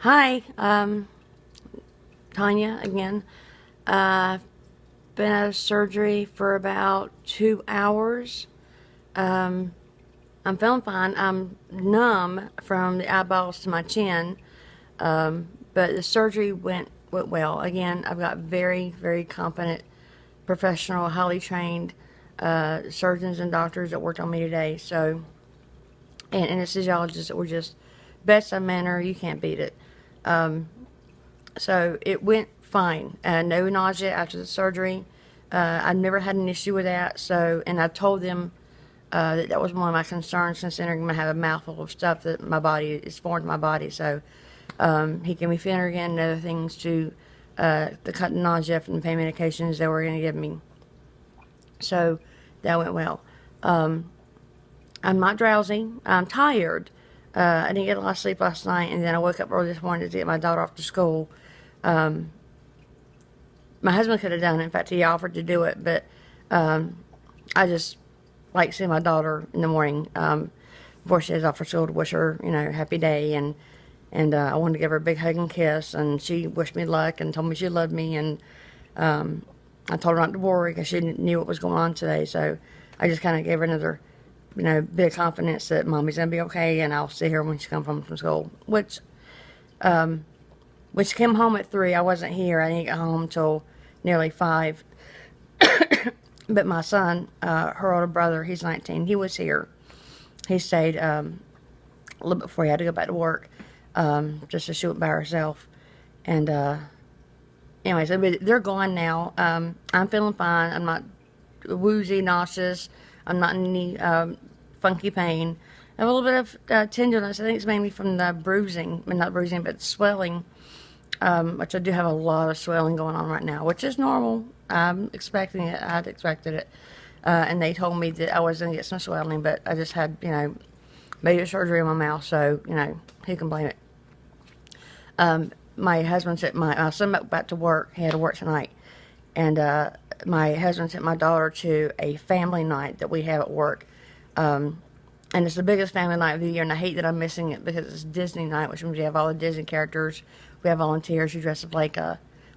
Hi, Tanya again. I've been out of surgery for about 2 hours. Um, I'm feeling fine. I'm numb from the eyeballs to my chin, but the surgery went well. Again, I've got very competent, professional, highly trained surgeons and doctors that worked on me today. So, and anesthesiologists that were just bedside manner. You can't beat it. So it went fine. No nausea after the surgery. I've never had an issue with that. So, and I told them that was one of my concerns, since they're going to have a mouthful of stuff that my body is foreign to my body. So he gave me Phenergan and other things to cut the nausea from the pain medications they were going to give me. So that went well. I'm not drowsy. I'm tired. I didn't get a lot of sleep last night, and then I woke up early this morning to get my daughter off to school. My husband could have done it. In fact, he offered to do it, but I just like seeing my daughter in the morning before she heads off for school, to wish her, happy day, and I wanted to give her a big hug and kiss, and she wished me luck and told me she loved me, and I told her not to worry because she knew what was going on today. So I just kind of gave her another bit of confidence that mommy's gonna be okay, and I'll see her when she comes home from school. Which came home at 3. I wasn't here. I didn't get home till nearly 5. But my son, her older brother, he's 19. He was here. He stayed a little bit before he had to go back to work, just as she went by herself. And anyways, they're gone now. I'm feeling fine. I'm not woozy, nauseous. I'm not in any funky pain. I have a little bit of tenderness. I think it's mainly from the bruising. I mean, not bruising, but swelling. Which I do have a lot of swelling going on right now, which is normal. I'm expecting it. I had expected it. And they told me that I was going to get some swelling, but I just had, major surgery in my mouth, so, who can blame it? My husband sent my son back to work. He had to work tonight. And my husband sent my daughter to a family night that we have at work. And it's the biggest family night of the year, and I hate that I'm missing it because it's Disney night, which means we have all the Disney characters. We have volunteers who dress up like,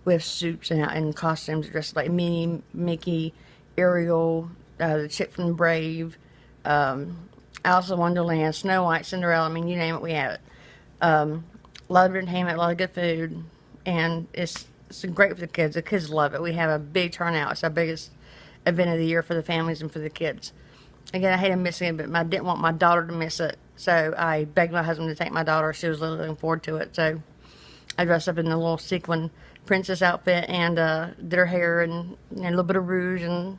we have suits and costumes dressed like Minnie, Mickey, Ariel, the chick from Brave, Alice in Wonderland, Snow White, Cinderella. I mean, you name it, we have it. A lot of entertainment, a lot of good food, and it's great for the kids. The kids love it. We have a big turnout. It's our biggest event of the year for the families and for the kids. Again, I hate missing it, but I didn't want my daughter to miss it, so I begged my husband to take my daughter. She was looking forward to it, so I dressed up in the little sequin princess outfit and did her hair and a little bit of rouge and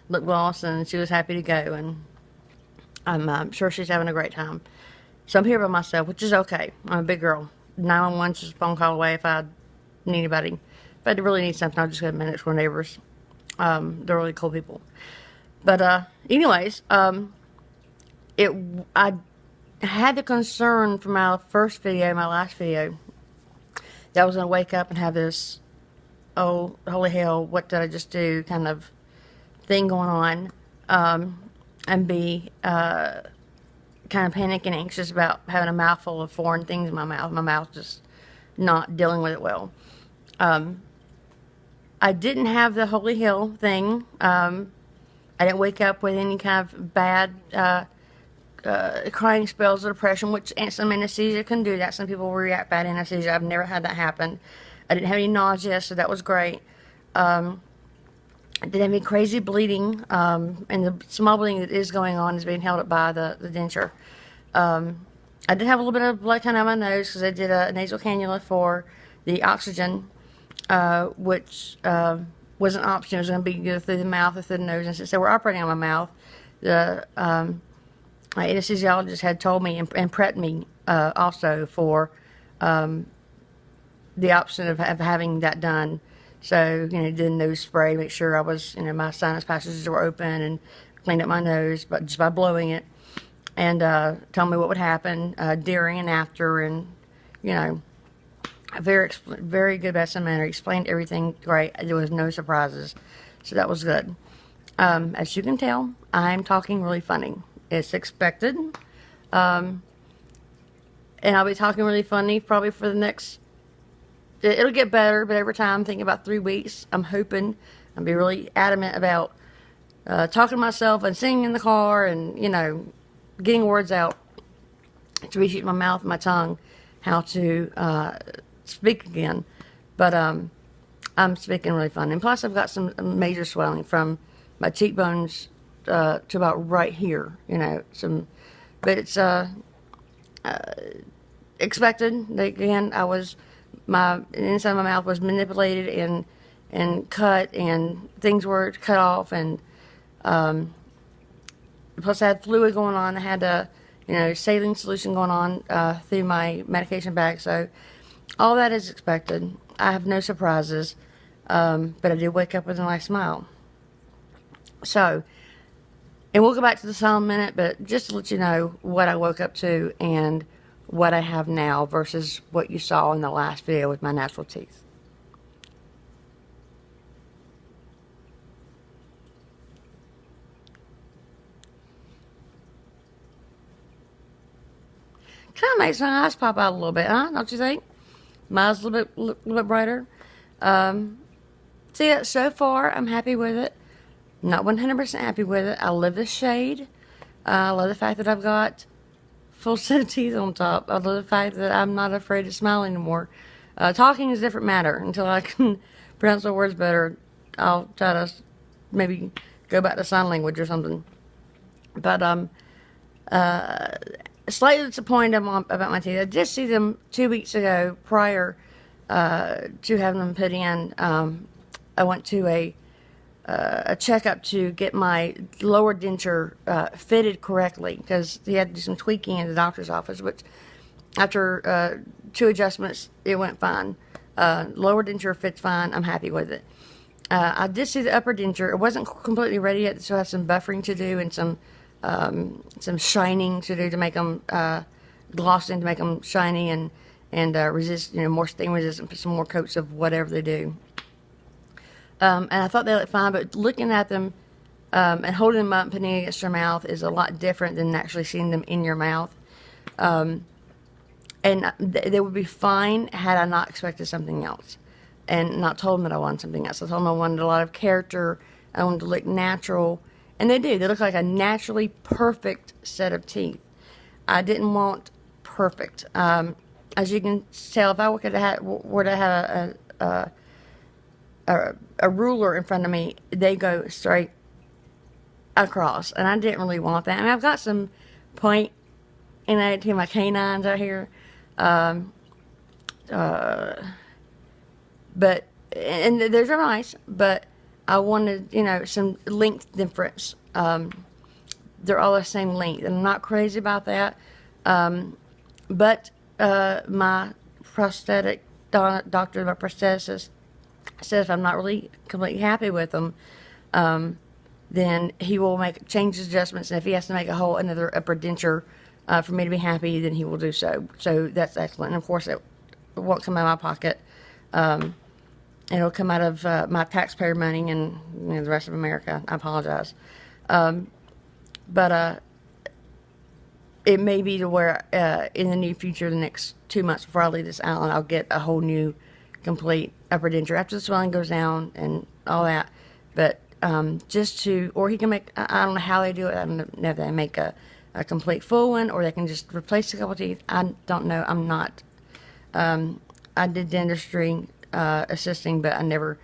lip gloss, and she was happy to go, and I'm sure she's having a great time. So I'm here by myself, which is okay. I'm a big girl. 911's just a phone call away if I need anybody. If I really need something, I'll just go to my next door neighbors. They're really cool people. But anyways, I had the concern from my first video, my last video, that I was going to wake up and have this, oh, holy hell, what did I just do kind of thing going on, and be kind of panic and anxious about having a mouthful of foreign things in my mouth just not dealing with it well. I didn't have the holy hell thing. I didn't wake up with any kind of bad crying spells of depression, which some anesthesia can do that. Some people react bad to anesthesia. I've never had that happen. I didn't have any nausea, so that was great. I didn't have any crazy bleeding, and the small bleeding that is going on is being held up by the denture. I did have a little bit of blood coming out of my nose because I did a nasal cannula for the oxygen, which was an option. It was going to be either through the mouth or through the nose. And since they were operating on my mouth, the my anesthesiologist had told me and prepped me also for the option of having that done. So, did the nose spray, make sure I was, my sinus passages were open, and cleaned up my nose, but just by blowing it, and told me what would happen during and after, and, a very good bedside manner, explained everything great. There was no surprises, so that was good. As you can tell, I'm talking really funny. It's expected. and I'll be talking really funny probably for the next, it'll get better, but every time I'm thinking about 3 weeks, I'm hoping I'll be really adamant about talking to myself and singing in the car and, you know, getting words out to reach my mouth and my tongue how to speak again. But I'm speaking really fun. And plus I've got some major swelling from my cheekbones to about right here, you know, but it's expected. Again, my inside of my mouth was manipulated and cut, and things were cut off, and plus I had fluid going on. I had a, you know, saline solution going on through my medication bag. So all that is expected. I have no surprises, but I did wake up with a nice smile. So, and we'll go back to the silent minute, but just to let you know what I woke up to and what I have now versus what you saw in the last video with my natural teeth. Kind of makes my eyes pop out a little bit, huh? Don't you think? My eyes a little bit brighter. So yeah, so far I'm happy with it. Not 100% happy with it. I love the shade. I love the fact that I've got full set of teeth on top. I love the fact that I'm not afraid to smile anymore. Talking is a different matter. Until I can pronounce the words better, I'll try to maybe go back to sign language or something. But slightly disappointed about my teeth. I did see them 2 weeks ago prior to having them put in. I went to a checkup to get my lower denture fitted correctly, because he had to do some tweaking in the doctor's office, which after 2 adjustments, it went fine. Lower denture fits fine. I'm happy with it. I did see the upper denture. It wasn't completely ready yet, so I have some buffering to do and some shining to do to make them glossing, to make them shiny and resist, you know, more stain resistant, some more coats of whatever they do. And I thought they looked fine, but looking at them and holding them up and putting it against your mouth is a lot different than actually seeing them in your mouth. And they would be fine had I not expected something else and not told them that I wanted something else. I told them I wanted a lot of character, I wanted to look natural, and they do. They look like a naturally perfect set of teeth. I didn't want perfect. As you can tell, if I were to have a ruler in front of me, they go straight across, and I didn't really want that. I mean, I've got some point in it to my canines out here, but and those are nice, but I wanted, you know, some length difference. They're all the same length, and I'm not crazy about that. But my prosthetic doctor, my prostheticist, said if I'm not really completely happy with them, then he will make changes, adjustments, and if he has to make a whole another upper denture for me to be happy, then he will do so. So that's excellent. And of course, it won't come out of my pocket. It'll come out of my taxpayer money and, you know, the rest of America. I apologize. But it may be to where in the near future, the next 2 months before I leave this island, I'll get a whole new complete upper denture after the swelling goes down and all that. But just to, or he can make, I don't know how they do it. I don't know if they make a complete full one, or they can just replace a couple teeth. I don't know. I'm not. I did dentistry assisting, but I never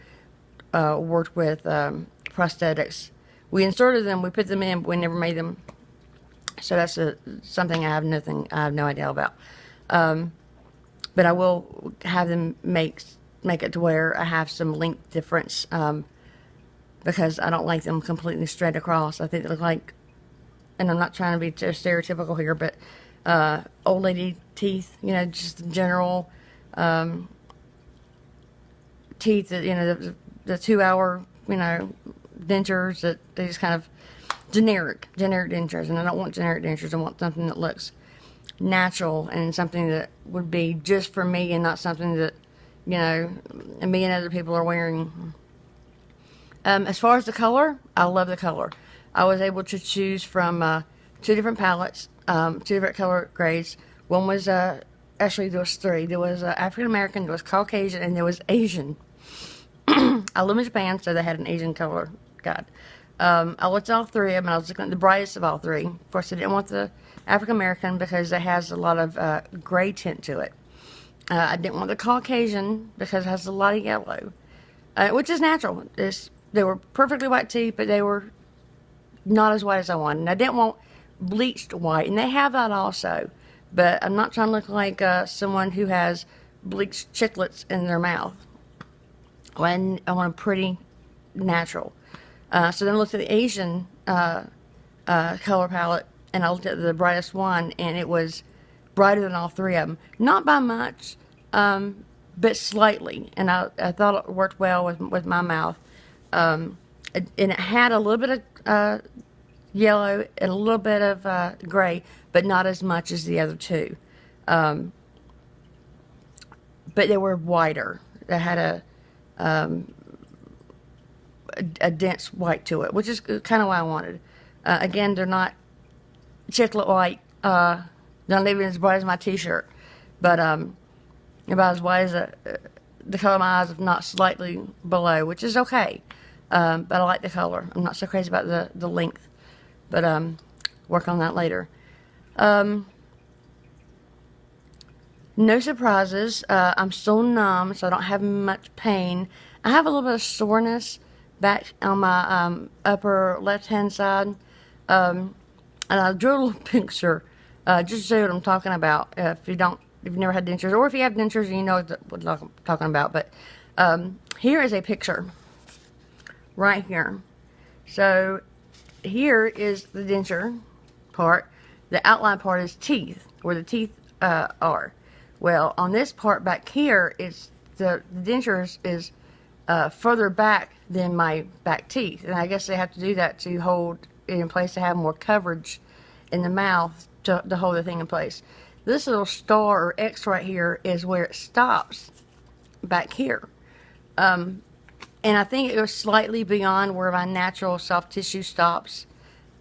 worked with prosthetics. We inserted them, we put them in, but we never made them. So that's something I have no idea about. But I will have them make it to where I have some length difference, because I don't like them completely straight across. I think they look like, and I'm not trying to be stereotypical here, but old lady teeth, you know, just general teeth that, you know, the 2-hour, you know, dentures that they just kind of generic dentures. And I don't want generic dentures. I want something that looks natural and something that would be just for me and not something that, you know, me and other people are wearing. As far as the color, I love the color. I was able to choose from 2 different palettes, 2 different color grades. One was, actually there was three. There was African American, there was Caucasian, and there was Asian. I live in Japan, so they had an Asian color guide. I looked at all three of them, and I was looking at the brightest of all three. Of course, I didn't want the African American because it has a lot of gray tint to it. I didn't want the Caucasian because it has a lot of yellow, which is natural. They were perfectly white teeth, but they were not as white as I wanted. And I didn't want bleached white, and they have that also. But I'm not trying to look like someone who has bleached chiclets in their mouth. When I want a pretty natural. So then I looked at the Asian color palette, and I looked at the brightest one, and it was brighter than all three of them. Not by much, but slightly. And I thought it worked well with my mouth. And it had a little bit of yellow and a little bit of gray, but not as much as the other two. But they were whiter. They had a dense white to it, which is kind of what I wanted. Again, they're not chiclet white, not even as bright as my t-shirt, but about as white as the color of my eyes, if not slightly below, which is okay. But I like the color. I'm not so crazy about the length, but work on that later. No surprises. I'm still numb, so I don't have much pain. I have a little bit of soreness back on my upper left-hand side. And I drew a little picture just to show you what I'm talking about. If you've never had dentures, or if you have dentures, you know what I'm talking about. But here is a picture right here. So here is the denture part. The outline part is teeth, where the teeth are. Well, on this part back here, the dentures is further back than my back teeth, and I guess they have to do that to hold it in place, to have more coverage in the mouth to hold the thing in place. This little star or X right here is where it stops back here, and I think it was slightly beyond where my natural soft tissue stops.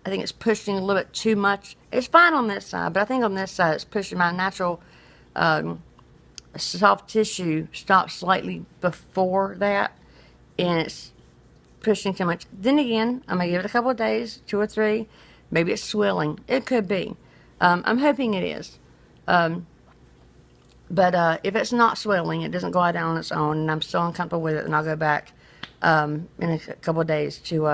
I think it's pushing a little bit too much. It's fine on this side, but I think on this side it's pushing my natural soft tissue stops slightly before that, and it's pushing too much. Then again, I'm going to give it a couple of days, 2 or 3. Maybe it's swelling. It could be. I'm hoping it is. But if it's not swelling, it doesn't go out down on its own, and I'm still uncomfortable with it, then I'll go back in a couple of days to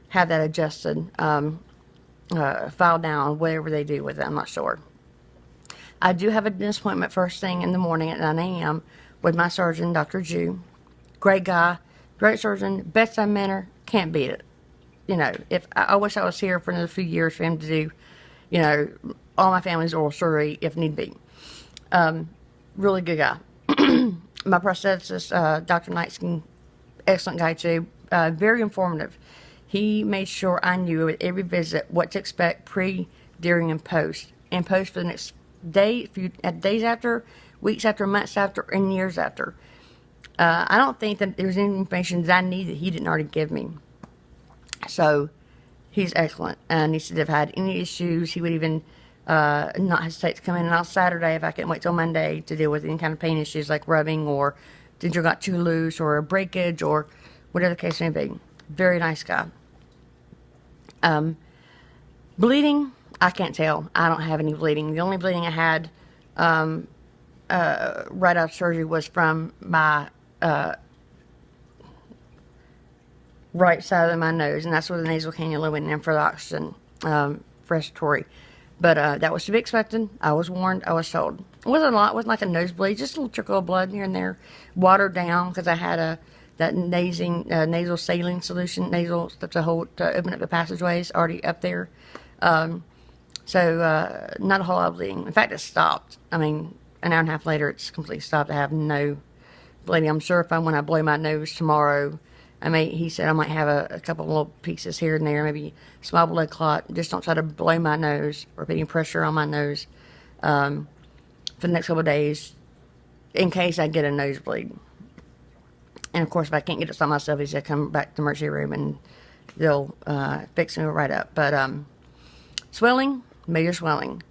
have that adjusted, filed down, whatever they do with it. I'm not sure. I do have a dentist appointment first thing in the morning at 9 a.m. with my surgeon, Dr. Jew. Great guy, great surgeon, bedside manner, can't beat it. You know, I wish I was here for another few years for him to do, you know, all my family's oral surgery if need be. Really good guy. My prosthetist, Dr. Knight's excellent guy too. Very informative. He made sure I knew at every visit what to expect pre, during, and post. And post for the next day, days after, weeks after, months after, and years after. I don't think that there's any information that I need that he didn't already give me. So, he's excellent. And he said if I had any issues, he would even not hesitate to come in on Saturday if I couldn't wait till Monday to deal with any kind of pain issues like rubbing or denture got too loose or a breakage or whatever the case may be. Very nice guy. Bleeding, I can't tell. I don't have any bleeding. The only bleeding I had right after surgery was from my right side of my nose, and that's where the nasal cannula went in for the oxygen respiratory. But that was to be expected. I was warned. I was told. It wasn't a lot. It wasn't like a nosebleed. Just a little trickle of blood here and there. Watered down because I had that nasal saline solution, nasal stuff to open up the passageways already up there. So not a whole lot of bleeding. In fact, it stopped. I mean, an hour and a half later, it's completely stopped. I have no bleeding. I'm sure when I blow my nose tomorrow, he said I might have a couple of little pieces here and there, maybe a small blood clot. Just don't try to blow my nose or put any pressure on my nose for the next couple of days in case I get a nosebleed. And of course, if I can't get it by myself, he said come back to the emergency room and they'll fix me right up. But swelling, major swelling.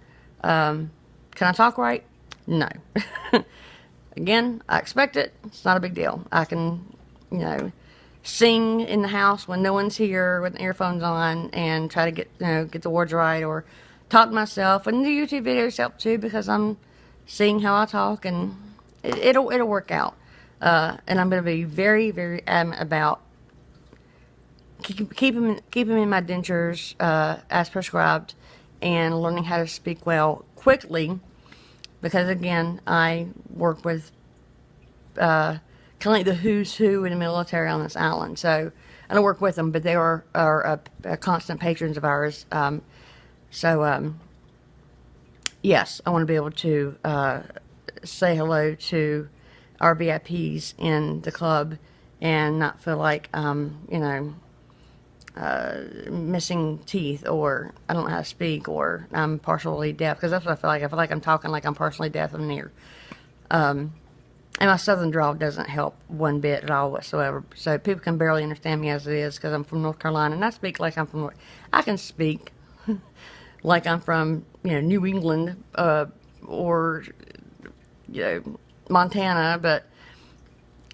Can I talk right? No. Again, I expect it. It's not a big deal. I can, you know, sing in the house when no one's here with the earphones on and try to get, you know, get the words right, or talk to myself. And the YouTube videos help too, because I'm seeing how I talk, and it'll work out. And I'm going to be very, very adamant about keep them in my dentures as prescribed, and learning how to speak well quickly, because again, I work with kind of like the who's who in the military on this island. So I don't work with them, but they are constant patrons of ours. Yes, I want to be able to say hello to our VIPs in the club and not feel like you know, missing teeth, or I don't know how to speak, or I'm partially deaf, because that's what I feel like. I feel like I'm talking like I'm partially deaf in here. And my southern drawl doesn't help one bit at all whatsoever. So people can barely understand me as it is, because I'm from North Carolina, and I speak like I'm from, I can speak like I'm from, you know, New England, or, you know, Montana, but,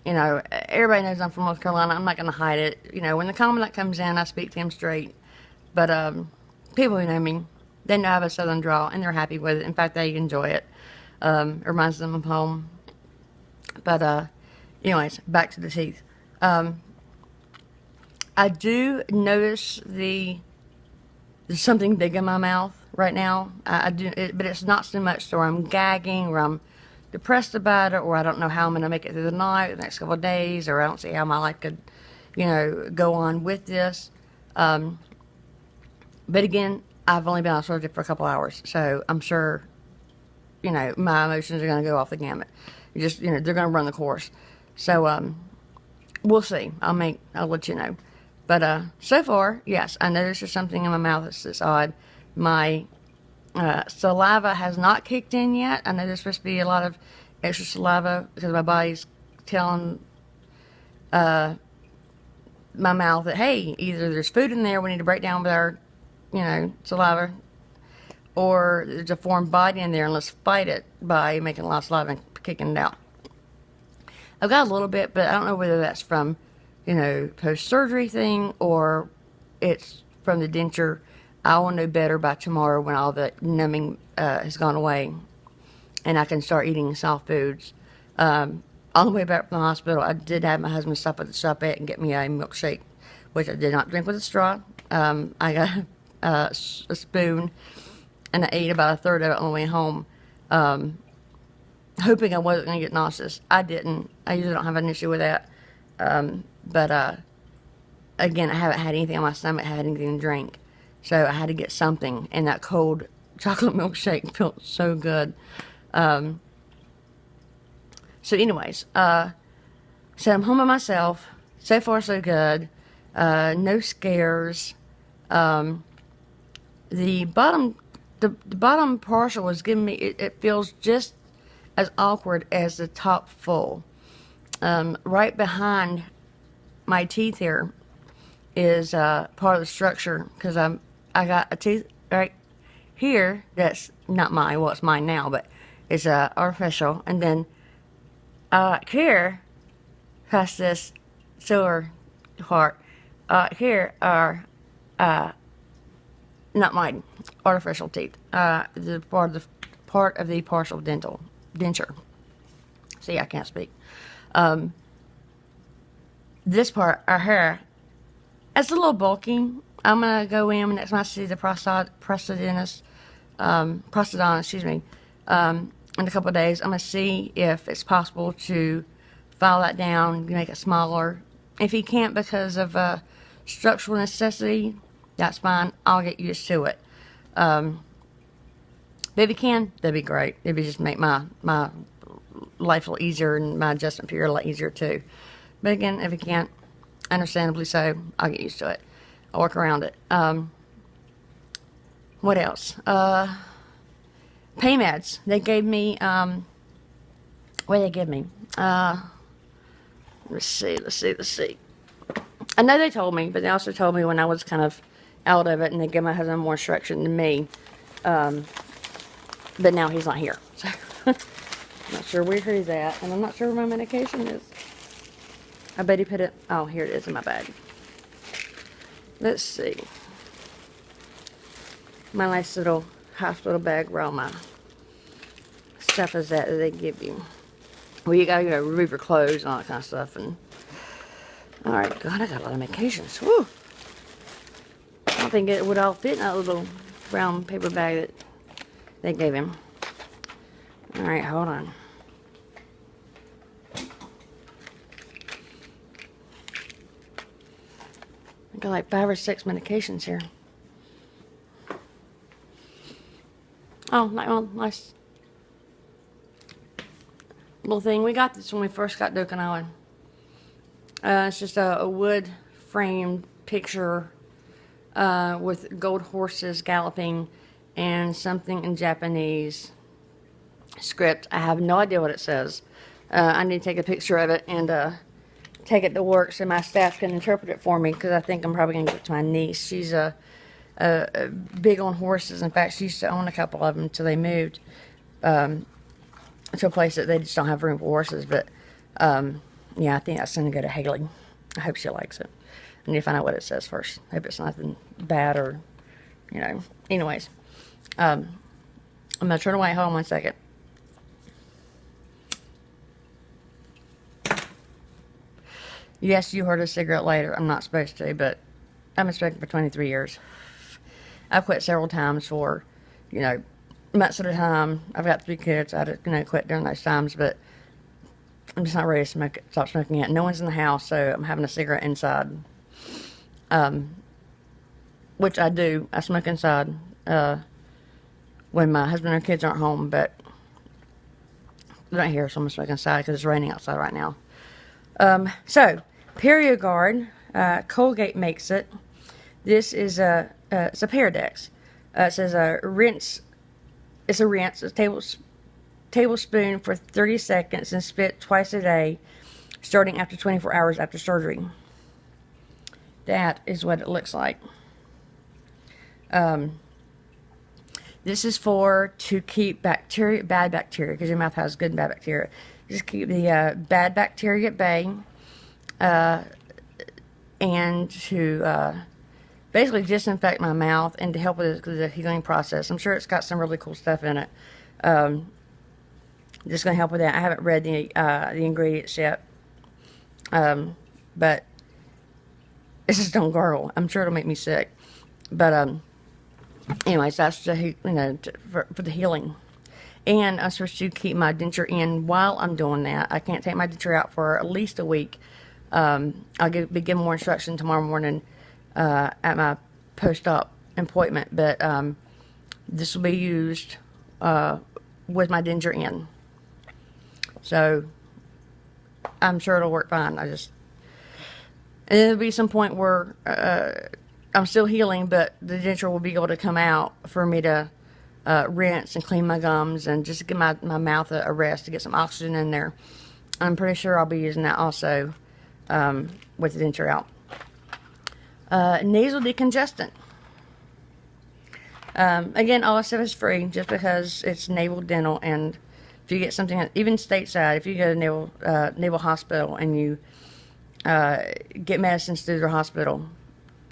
you know, everybody knows I'm from North Carolina. I'm not going to hide it. You know, when the commandant comes in, I speak to him straight. But people who know me, they know I have a southern drawl, and they're happy with it. In fact, they enjoy it. It reminds them of home. But anyways, back to the teeth. I do notice there's something big in my mouth right now. I do, but it's not so much so I'm gagging, or I'm depressed about it, or I don't know how I'm going to make it through the night, the next couple of days, or I don't see how my life could, you know, go on with this. But again, I've only been on surgery for a couple hours, so I'm sure, you know, my emotions are going to go off the gamut. Just, you know, they're going to run the course. So, we'll see. I'll let you know. But, so far, yes, I noticed there's something in my mouth that's odd. My saliva has not kicked in yet. I know there's supposed to be a lot of extra saliva, because my body's telling my mouth that, hey, either there's food in there we need to break down with our, you know, saliva, or there's a foreign body in there, and let's fight it by making a lot of saliva and kicking it out. I've got a little bit, but I don't know whether that's from, you know, post-surgery thing, or it's from the denture. I will know better by tomorrow, when all the numbing has gone away, and I can start eating soft foods. On the way back from the hospital, I did have my husband stop at the shop and get me a milkshake, which I did not drink with a straw. I got a spoon, and I ate about a third of it on the way home, hoping I wasn't going to get nauseous. I didn't. I usually don't have an issue with that. But again, I haven't had anything on my stomach, had anything to drink. So I had to get something, and that cold chocolate milkshake felt so good. So anyways, so I'm home by myself. So far, so good. No scares. The bottom partial was giving me, it feels just as awkward as the top full. Right behind my teeth here is part of the structure, because I got a tooth right here that's not mine. Well, it's mine now, but it's artificial. And then here, past this silver part, here are not mine, artificial teeth. The part of the partial denture. See, I can't speak. This part, our hair, it's a little bulky. I'm gonna go in next time I see the prosthodontist, excuse me, in a couple of days. I'm gonna see if it's possible to file that down, make it smaller. If he can't because of structural necessity, that's fine. I'll get used to it. But if he can, that'd be great. It'd just make my life a little easier, and my adjustment period a lot easier too. But again, if he can't, understandably so, I'll get used to it. I'll work around it. What else? Pain meds. They gave me, what did they give me? Let's see. I know they told me, but they also told me when I was kind of out of it, and they gave my husband more instruction than me. But now he's not here. So, I'm not sure where he's at. And I'm not sure where my medication is. I bet he put it... Oh, here it is in my bag. Let's see. My nice little hospital bag where all my stuff is at that they give you. Well, you gotta go remove your clothes and all that kind of stuff. And alright, God, I got a lot of medications. Woo! I don't think it would all fit in that little brown paper bag that they gave him. Alright, hold on. I got like 5 or 6 medications here. Oh, nice little thing. We got this when we first got to Okinawa. It's just a wood framed picture with gold horses galloping and something in Japanese script. I have no idea what it says. I need to take a picture of it and take it to work so my staff can interpret it for me, because I think I'm probably going to give it to my niece. She's big on horses. In fact, she used to own a couple of them until they moved to a place that they just don't have room for horses. But yeah, I think that's going to go to Haley. I hope she likes it. I need to find out what it says first. Hope it's nothing bad or, you know. Anyways, I'm going to turn away. Hold on 1 second. Yes, you heard a cigarette lighter. I'm not supposed to, but I've been smoking for 23 years. I've quit several times for, you know, months at a time. I've got 3 kids. I just, you know, quit during those times, but I'm just not ready to smoke it, stop smoking yet. No one's in the house, so I'm having a cigarette inside. Which I do. I smoke inside when my husband and kids aren't home, but they're not here, so I'm going to smoke inside because it's raining outside right now. So, PerioGuard, Colgate makes it. This is it's a Paradex. It says rinse. It's a rinse. It's a tablespoon for 30 seconds and spit twice a day, starting after 24 hours after surgery. That is what it looks like. This is to keep bacteria, bad bacteria, because your mouth has good and bad bacteria. Just keep the bad bacteria at bay, and to basically disinfect my mouth and to help with the healing process. I'm sure it's got some really cool stuff in it. Just going to help with that. I haven't read the ingredients yet, but it's just don't gargle. I'm sure it'll make me sick. But anyways, that's the, for the healing. And I'm supposed to keep my denture in while I'm doing that. I can't take my denture out for at least a week. I'll be given more instruction tomorrow morning at my post-op appointment. But this will be used with my denture in. So I'm sure it'll work fine. And there'll be some point where I'm still healing, but the denture will be able to come out for me to rinse and clean my gums and just give my mouth a rest to get some oxygen in there. I'm pretty sure I'll be using that also with the denture out. Nasal decongestant. Again, all this stuff is free just because it's Naval Dental, and if you get something, even stateside, if you go to Naval Hospital and you get medicines through their hospital,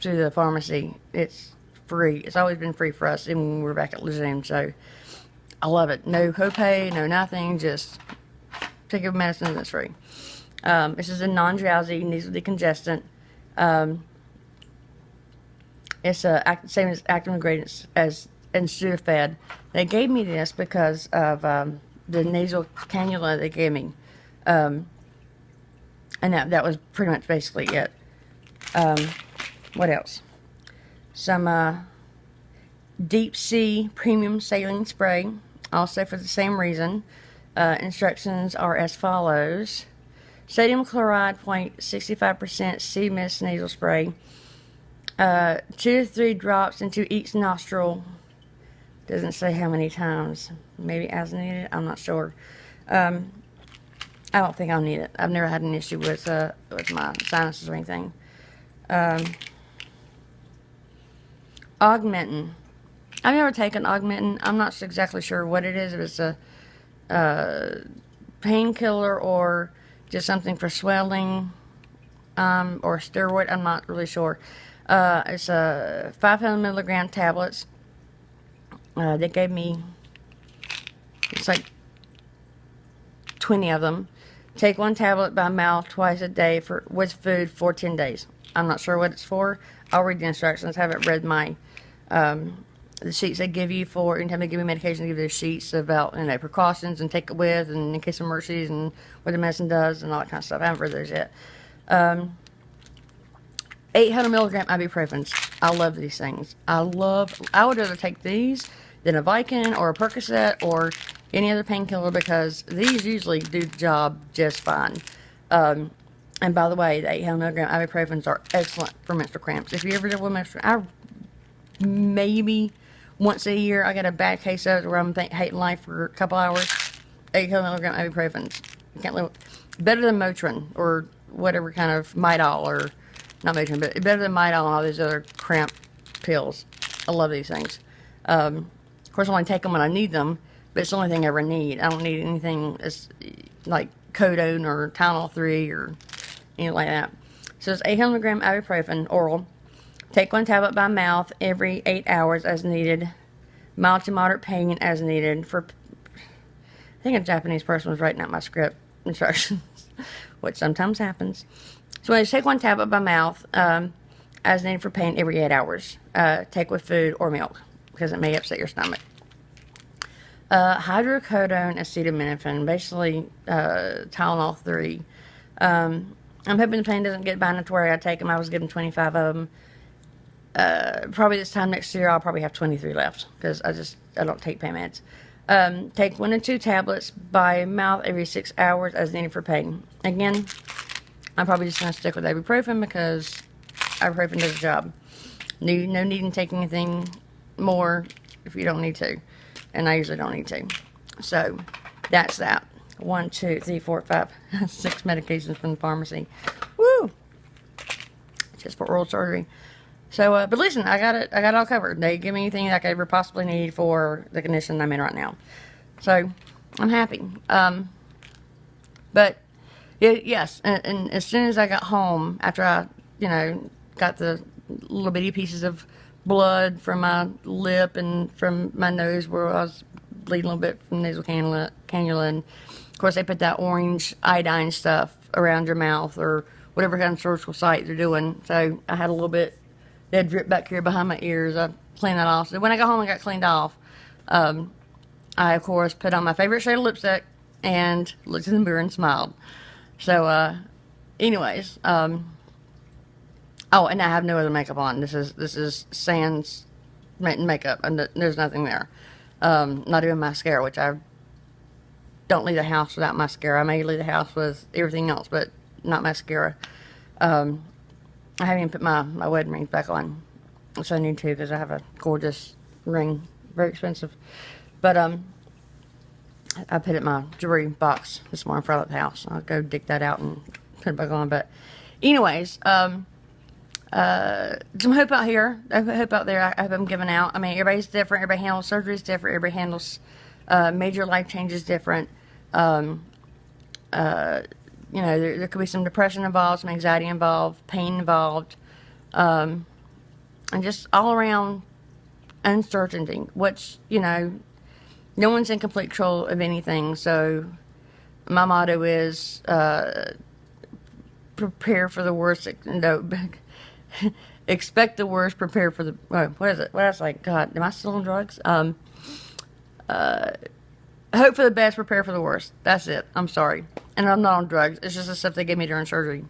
through the pharmacy, it's free. It's always been free for us, even when we were back at Luzerne. So I love it. No copay, no nothing. Just take your medicine that's free. This is a non-drowsy nasal decongestant. It's same as active ingredients as Sudafed. They gave me this because of the nasal cannula they gave me, and that was pretty much basically it. What else? Some deep sea premium saline spray, also for the same reason. Instructions are as follows: sodium chloride 0.65% sea mist nasal spray, 2 to 3 drops into each nostril. Doesn't say how many times. Maybe as needed. I'm not sure. I don't think I'll need it. I've never had an issue with my sinuses or anything. Augmentin. I've never taken Augmentin. I'm not exactly sure what it is. If it's a painkiller or just something for swelling, or steroid. I'm not really sure. It's a 500 milligram tablets. They gave me, it's like 20 of them. Take one tablet by mouth twice a day with food for 10 days. I'm not sure what it's for. I'll read the instructions. I haven't read my the sheets they give you for anytime they give you medication. They give you sheets about precautions and take it with and in case of emergencies and what the medicine does and all that kind of stuff. I haven't read those yet. 800 milligram ibuprofens. I love these things. I would rather take these than a Vicodin or a Percocet or any other painkiller because these usually do the job just fine. And by the way, the 800 milligram ibuprofens are excellent for menstrual cramps. If you ever deal with menstrual, maybe once a year I get a bad case of it where I'm hating life for a couple hours. 800 milligram ibuprofens. I can't live. Better than Motrin or whatever kind of Midol or not Motrin, but better than Midol and all these other cramp pills. I love these things. Of course, I only take them when I need them, but it's the only thing I ever need. I don't need anything that's like Codone or Tylenol 3 or anything like that. So it's 800 milligram ibuprofen oral. Take one tablet by mouth every 8 hours as needed. Mild to moderate pain as needed. I think a Japanese person was writing out my script instructions, which sometimes happens. So when you take one tablet by mouth as needed for pain every 8 hours. Take with food or milk because it may upset your stomach. Hydrocodone acetaminophen, basically Tylenol 3. I'm hoping the pain doesn't get bad enough to where I take them. I was given 25 of them. Probably this time next year I'll probably have 23 left because I don't take pain meds. Take 1 to 2 tablets by mouth every 6 hours as needed for pain. Again, I'm probably just going to stick with ibuprofen because ibuprofen does the job. No need in taking anything more if you don't need to. And I usually don't need to. So, that's that. 1, 2, 3, 4, 5, 6 medications from the pharmacy. Woo! Just for oral surgery. So, but listen, I got it all covered. They give me anything I could ever possibly need for the condition I'm in right now. So, I'm happy. But, yes, and as soon as I got home, after I, got the little bitty pieces of blood from my lip and from my nose where I was bleeding a little bit from nasal cannula, and of course they put that orange iodine stuff around your mouth or whatever kind of surgical site they're doing. So I had a little bit that drip back here behind my ears. I cleaned that off. So when I got home and got cleaned off, I of course put on my favorite shade of lipstick and looked in the mirror and smiled. So anyways, oh, and I have no other makeup on. This is sans makeup, and there's nothing there. Not even mascara, which I don't leave the house without mascara. I may leave the house with everything else, but not mascara. I haven't even put my wedding rings back on, which I need to because I have a gorgeous ring, very expensive. But I put it in my jewelry box this morning before I left the house. I'll go dig that out and put it back on. But anyways, some hope out here. Hope out there. I hope I'm giving out. I mean, everybody's different. Everybody handles surgeries different. Everybody handles major life changes different. There could be some depression involved, some anxiety involved, pain involved, and just all around uncertainty. Which no one's in complete control of anything. So my motto is prepare for the worst. No. Expect the worst, prepare for the... what is it? What else? Like, God, am I still on drugs? Hope for the best, prepare for the worst. That's it. I'm sorry. And I'm not on drugs. It's just the stuff they gave me during surgery.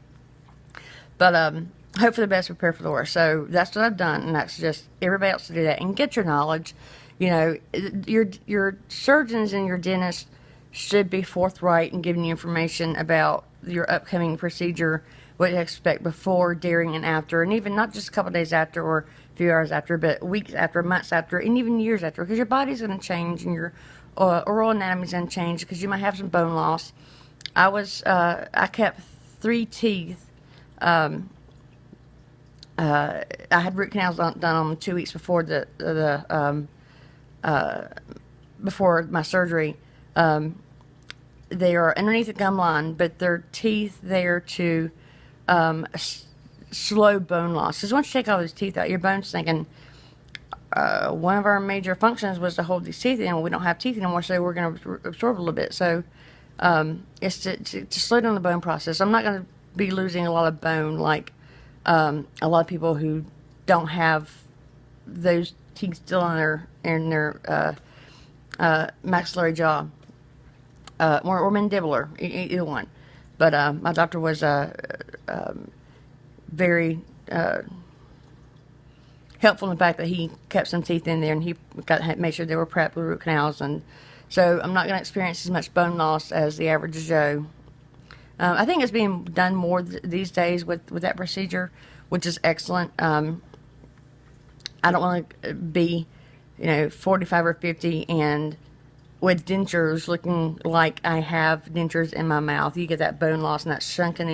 But, hope for the best, prepare for the worst. So, that's what I've done, and that's just everybody else to do that. And get your knowledge. Your surgeons and your dentists should be forthright in giving you information about your upcoming procedure, what to expect before, during, and after, and even not just a couple days after or a few hours after, but weeks after, months after, and even years after, because your body's going to change and your oral anatomy's going to change because you might have some bone loss. I kept 3 teeth. I had root canals done on them 2 weeks before the before my surgery. They are underneath the gum line, but they're teeth there to slow bone loss. Because once you take all those teeth out, your bone's thinking, one of our major functions was to hold these teeth in. We don't have teeth anymore, so we're going to absorb a little bit. So it's to slow down the bone process. I'm not going to be losing a lot of bone like a lot of people who don't have those teeth still in their maxillary jaw or mandibular, either one. But my doctor was very helpful in the fact that he kept some teeth in there, and he made sure they were prepped with root canals, and so I'm not going to experience as much bone loss as the average Joe. I think it's being done more these days with that procedure, which is excellent. I don't want to be, 45 or 50 and with dentures looking like I have dentures in my mouth. You get that bone loss and that shrunken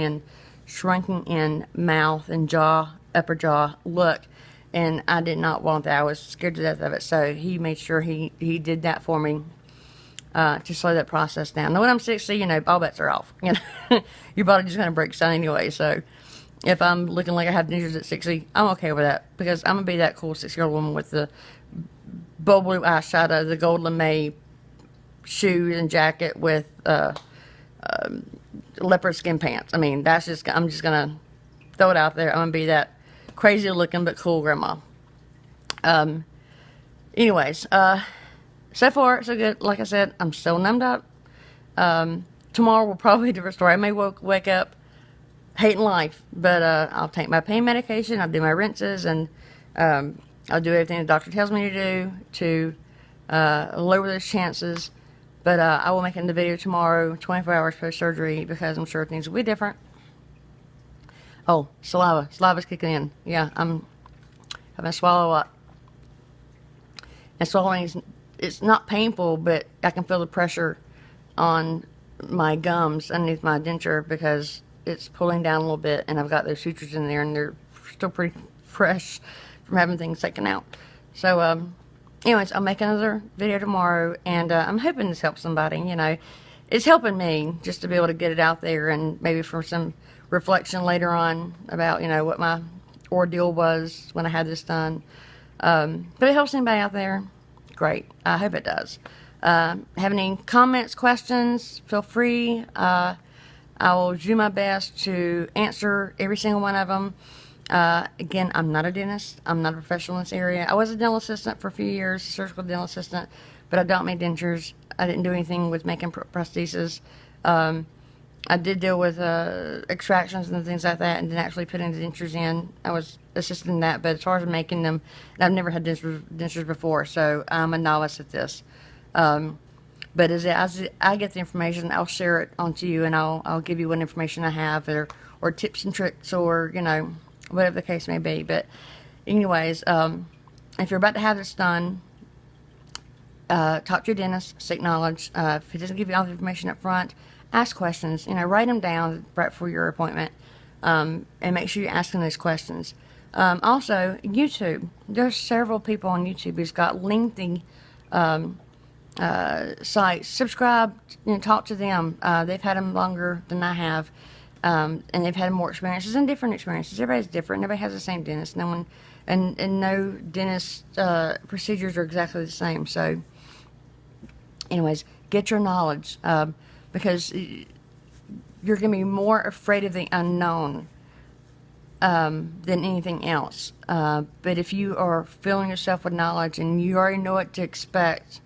in mouth and jaw, upper jaw look. And I did not want that. I was scared to death of it. So he made sure he did that for me to slow that process down. Now when I'm 60, all bets are off. Your body's just going to break down anyway. So if I'm looking like I have dentures at 60, I'm okay with that. Because I'm going to be that cool 60-year-old woman with the bold blue eyeshadow, the gold lame shoes and jacket with leopard skin pants. I mean, I'm just going to throw it out there. I'm going to be that crazy looking but cool grandma. Anyways, so far so good. Like I said, I'm still numbed up. Tomorrow will probably be a different story. I may wake up hating life, but I'll take my pain medication, I'll do my rinses, and I'll do everything the doctor tells me to do to lower those chances. But I will make it in the video tomorrow, 24 hours post-surgery, because I'm sure things will be different. Oh, saliva. Saliva's kicking in. Yeah, I'm having to swallow a lot. And swallowing, it's not painful, but I can feel the pressure on my gums underneath my denture because it's pulling down a little bit, and I've got those sutures in there, and they're still pretty fresh from having things taken out. So, anyways, I'll make another video tomorrow, and I'm hoping this helps somebody. It's helping me just to be able to get it out there, and maybe for some reflection later on about, what my ordeal was when I had this done. But it helps anybody out there, great. I hope it does. Have any comments, questions, feel free. I will do my best to answer every single one of them. Again, I'm not a dentist. I'm not a professional in this area. I was a dental assistant for a few years, surgical dental assistant, but I don't make dentures. I didn't do anything with making prostheses. I did deal with extractions and things like that, and then actually putting the dentures in. I was assisting in that, but as far as making them, I've never had dentures before, so I'm a novice at this. But as I get the information, I'll share it onto you, and I'll give you what information I have, or tips and tricks, or whatever the case may be. But anyways, if you're about to have this done, talk to your dentist, seek knowledge. If he doesn't give you all the information up front, ask questions. Write them down right before your appointment, and make sure you're asking those questions. Also, YouTube. There's several people on YouTube who's got lengthy sites. Subscribe, talk to them. They've had them longer than I have, and they've had more experiences and different experiences. Everybody's different. Nobody has the same dentist. No one, and no dentist procedures are exactly the same. So, anyways, get your knowledge, because you're going to be more afraid of the unknown than anything else. But if you are filling yourself with knowledge and you already know what to expect,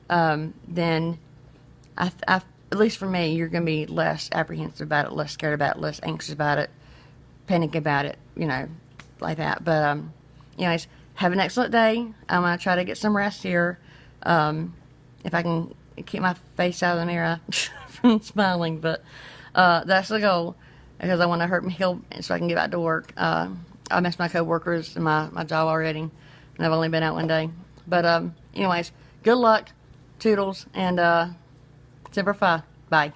then at least for me, you're going to be less apprehensive about it, less scared about it, less anxious about it, panic about it, like that. But anyways, have an excellent day. I'm going to try to get some rest here. If I can keep my face out of the mirror from smiling, but that's the goal, because I want to heal so I can get back to work. I miss my co-workers and my job already, and I've only been out one day. But anyways, good luck, toodles, and Semper Fi. Bye.